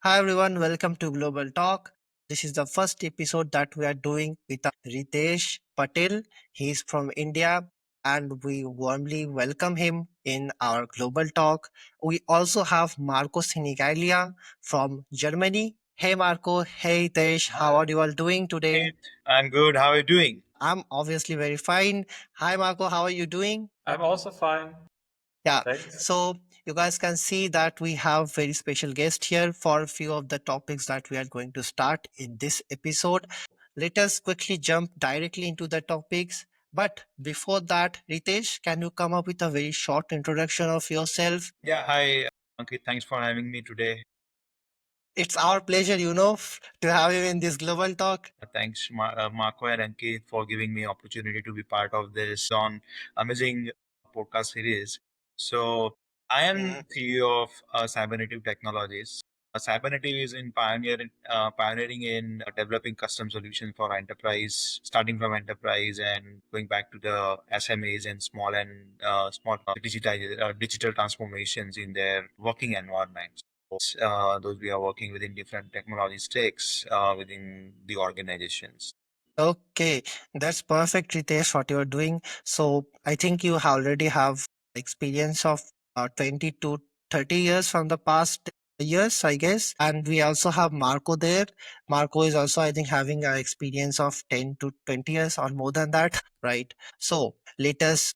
Hi everyone, welcome to Global Talk. This is the first episode that we are doing with Ritesh Patil. He's from India and we warmly welcome him in our Global Talk. We also have Marco Sinigaglia from Germany. Hey Marco, hey Ritesh, how are you all doing today? Great. I'm good. How are you doing? I'm obviously very fine. Hi Marco, how are you doing? I'm also fine. Yeah, Thanks. so you guys can see that we have very special guest here for a few of the topics that we are going to start in this episode. Let us quickly jump directly into the topics. But before that, Ritesh, can you come up with a very short introduction of yourself? Yeah, hi, Ankit. Thanks for having me today. It's our pleasure, to have you in this global talk. Thanks, Marco and Ankit, for giving me opportunity to be part of this on amazing podcast series. So, I am Mhm. CEO of Cybernative Technologies. Cybernative is pioneering in developing custom solutions for enterprise, starting from enterprise and going back to the SMEs and small digital transformations in their working environments. Those we are working within different technology stacks within the organizations. Okay, that's perfect, Ritesh, what you're doing. So I think you already have experience of 20 to 30 years from the past years, I guess. And we also have Marco there. Marco is also, I think, having an experience of 10 to 20 years or more than that, right? So let us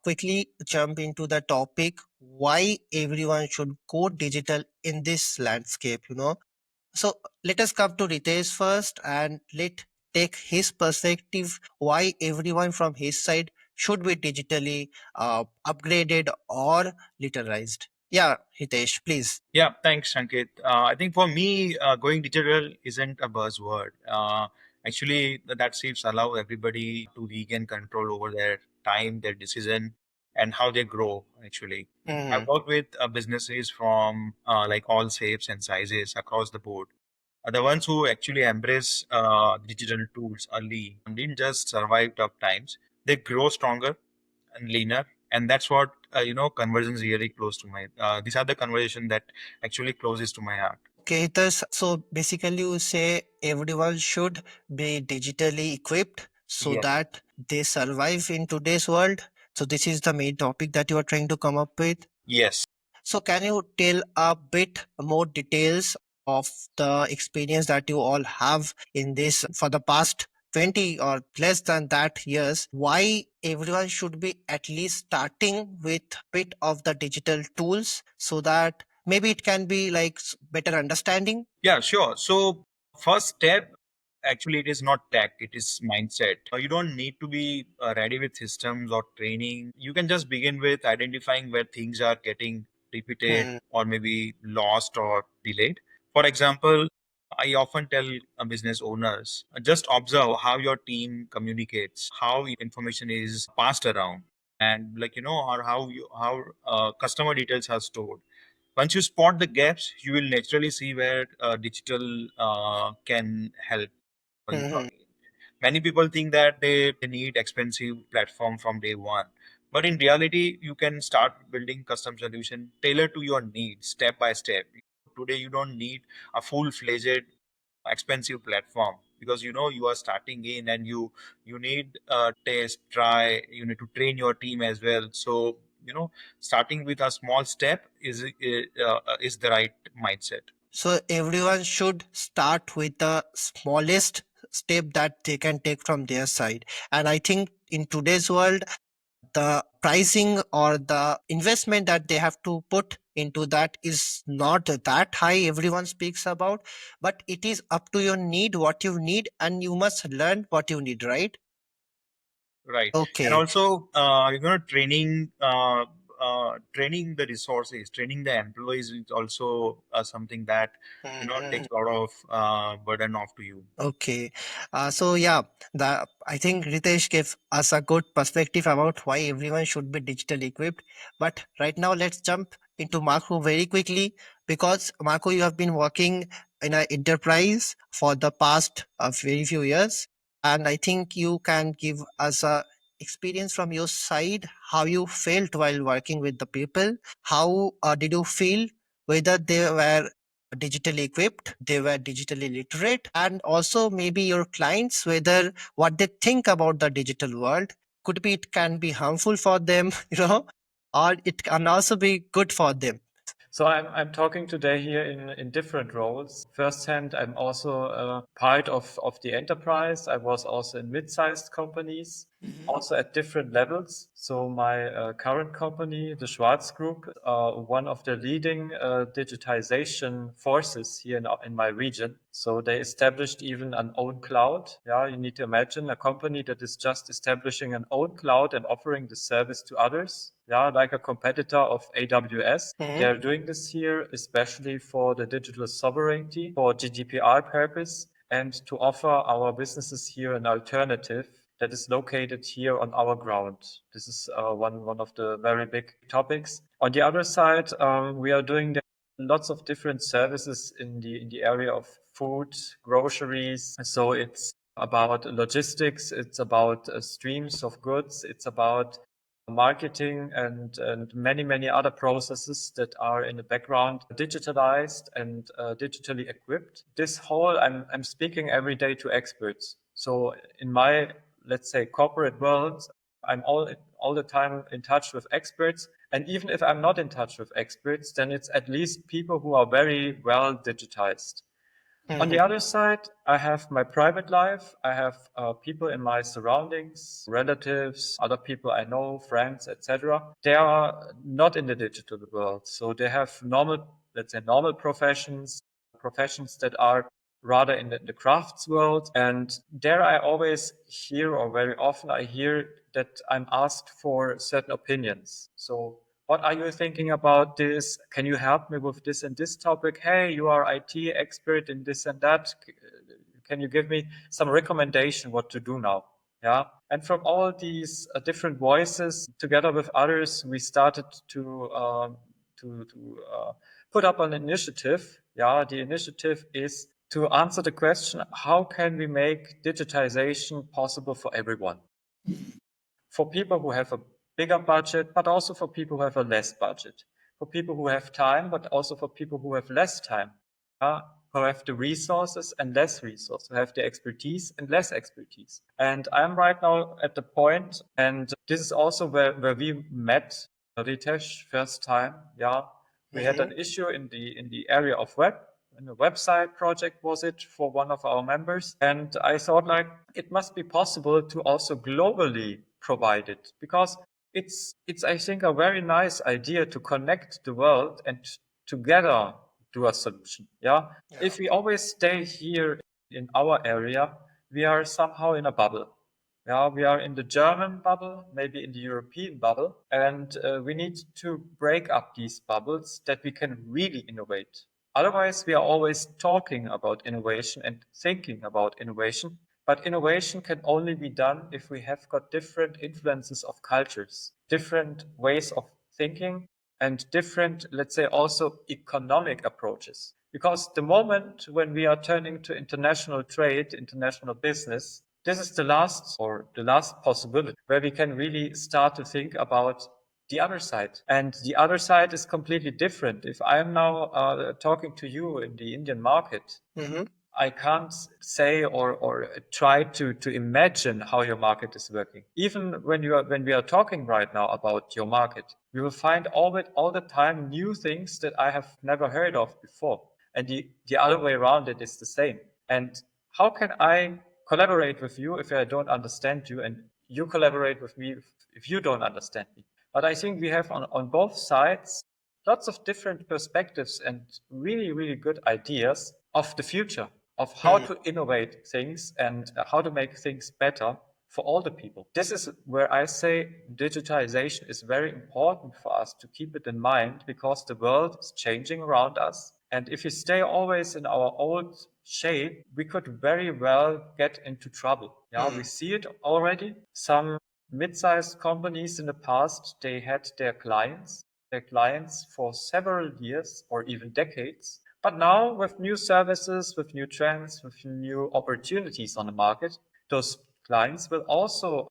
quickly jump into the topic why everyone should go digital in this landscape. So let us come to Ritesh first and let take his perspective why everyone from his side should be digitally upgraded or literalized. Yeah, Hitesh, please. Yeah, thanks, Ankit. I think for me, going digital isn't a buzzword. Actually, that seems allow everybody to regain control over their time, their decision, and how they grow. Actually, I've Mhm. worked with businesses from like all shapes and sizes across the board. The ones who actually embrace digital tools early didn't just survive tough times; they grow stronger and leaner, and that's what conversions really close to my. These are the conversation that actually closes to my heart. Okay, Hitesh, so basically you say everyone should be digitally equipped so Yes. that they survive in today's world. So this is the main topic that you are trying to come up with. Yes. So can you tell a bit more details of the experience that you all have in this for the past 20 or less than that years? Why everyone should be at least starting with bit of the digital tools so that maybe it can be like better understanding? Yeah, sure. So first step, actually, it is not tech; it is mindset. You don't need to be ready with systems or training. You can just begin with identifying where things are getting repeated Hmm. or maybe lost or delayed. For example, I often tell business owners, just observe how your team communicates, how information is passed around, and or how customer details are stored. Once you spot the gaps, you will naturally see where digital can help you. Hmm. Many people think that they need expensive platform from day one, but in reality, you can start building custom solution tailored to your needs step by step. Today, you don't need a full-fledged expensive platform because you are starting in and you need test try, you need to train your team as well. So starting with a small step is the right mindset. So everyone should start with the smallest step that they can take from their side. And I think in today's world, the pricing or the investment that they have to put into that is not that high everyone speaks about, but it is up to your need what you need and you must learn what you need, right? Right. And Okay. also, training the resources, training the employees is also something that Mhm. takes a lot of burden off to you. Okay. So yeah, the I think Ritesh gave us a good perspective about why everyone should be digitally equipped. But right now, let's jump into Marco very quickly because Marco, you have been working in an enterprise for the past very few years, and I think you can give us a experience from your side how you felt while working with the people. How did you feel? Whether they were digitally equipped, they were digitally literate, and also maybe your clients, whether what they think about the digital world, could be it can be harmful for them, or it can also be good for them. So I'm talking today here in different roles. Firsthand, I'm also part of the enterprise. I was also in mid-sized companies, also at different levels. So my current company, the Schwarz Group, one of the leading digitization forces here in my region. So they established even an own cloud. Yeah, you need to imagine a company that is just establishing an own cloud and offering the service to others. Yeah, like a competitor of AWS. Mhm. They're doing this here, especially for the digital sovereignty, for GDPR purpose, and to offer our businesses here an alternative that is located here on our ground. This is one of the very big topics. On the other side, we are doing lots of different services in the area of food, groceries. So it's about logistics, it's about streams of goods, it's about marketing and many other processes that are in the background digitalized and digitally equipped. This whole, I'm speaking every day to experts. So in my, let's say, corporate world, I'm all the time in touch with experts. And even if I'm not in touch with experts, then it's at least people who are very well digitized. On the Mhm. other side, I have my private life. I have people in my surroundings, relatives, other people I know, friends, etc. They are not in the digital world, so they have normal, let's say, normal professions, professions that are rather in the crafts world. And there, I always hear, or very often, I hear that I'm asked for certain opinions. So what are you thinking about this? Can you help me with this and this topic? Hey, you are IT expert in this and that. Can you give me some recommendation what to do now? Yeah. And from all these different voices, together with others, we started to put up an initiative. Yeah. The initiative is to answer the question, how can we make digitization possible for everyone? For people who have a bigger budget, but also for people who have a less budget, for people who have time, but also for people who have less time, who have the resources and less resources, who have the expertise and less expertise. And I'm right now at the point, and this is also where we met Ritesh first time. Yeah, we had an Mhm. issue in the area of web. In a website project was it for one of our members, and I thought like it must be possible to also globally provide it because it's I think a very nice idea to connect the world and together do a solution. Yeah, Yeah. if we always stay here in our area, we are somehow in a bubble. Yeah, we are in the German bubble, maybe in the European bubble, and we need to break up these bubbles that we can really innovate. Otherwise, we are always talking about innovation and thinking about innovation, but innovation can only be done if we have got different influences of cultures, different ways of thinking, and different, let's say, also economic approaches. Because the moment when we are turning to international trade, international business, this is the last possibility where we can really start to think about the other side. And the other side is completely different. If I'm now talking to you in the Indian market, Mhm. I can't say or try to imagine how your market is working. Even when we are talking right now about your market, we will find all the time new things that I have never heard of before. And the other way around it is the same. And how can I collaborate with you if I don't understand you and you collaborate with me if you don't understand me? But I think we have on both sides lots of different perspectives and really good ideas of the future, of how Mhm. to innovate things and how to make things better for all the people. This is where I say digitization is very important for us to keep it in mind because the world is changing around us. And if we stay always in our old shape, we could very well get into trouble. Yeah, we Mhm. see it already. Some mid-sized companies in the past, they had their clients for several years or even decades. But now, with new services, with new trends, with new opportunities on the market, those clients will also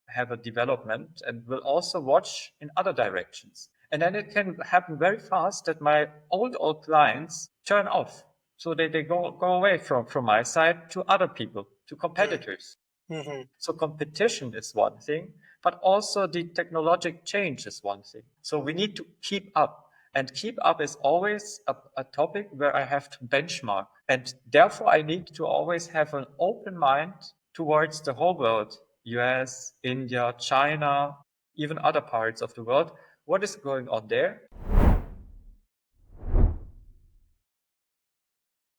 have a development and will also watch in other directions. And then it can happen very fast that my old clients turn off. So they go away from my side to other people, to competitors. Mm-hmm. So competition is one thing, but also the technological change is one thing. So we need to keep up. And keep up is always a topic where I have to benchmark. And therefore, I need to always have an open mind towards the whole world, US, India, China, even other parts of the world. What is going on there?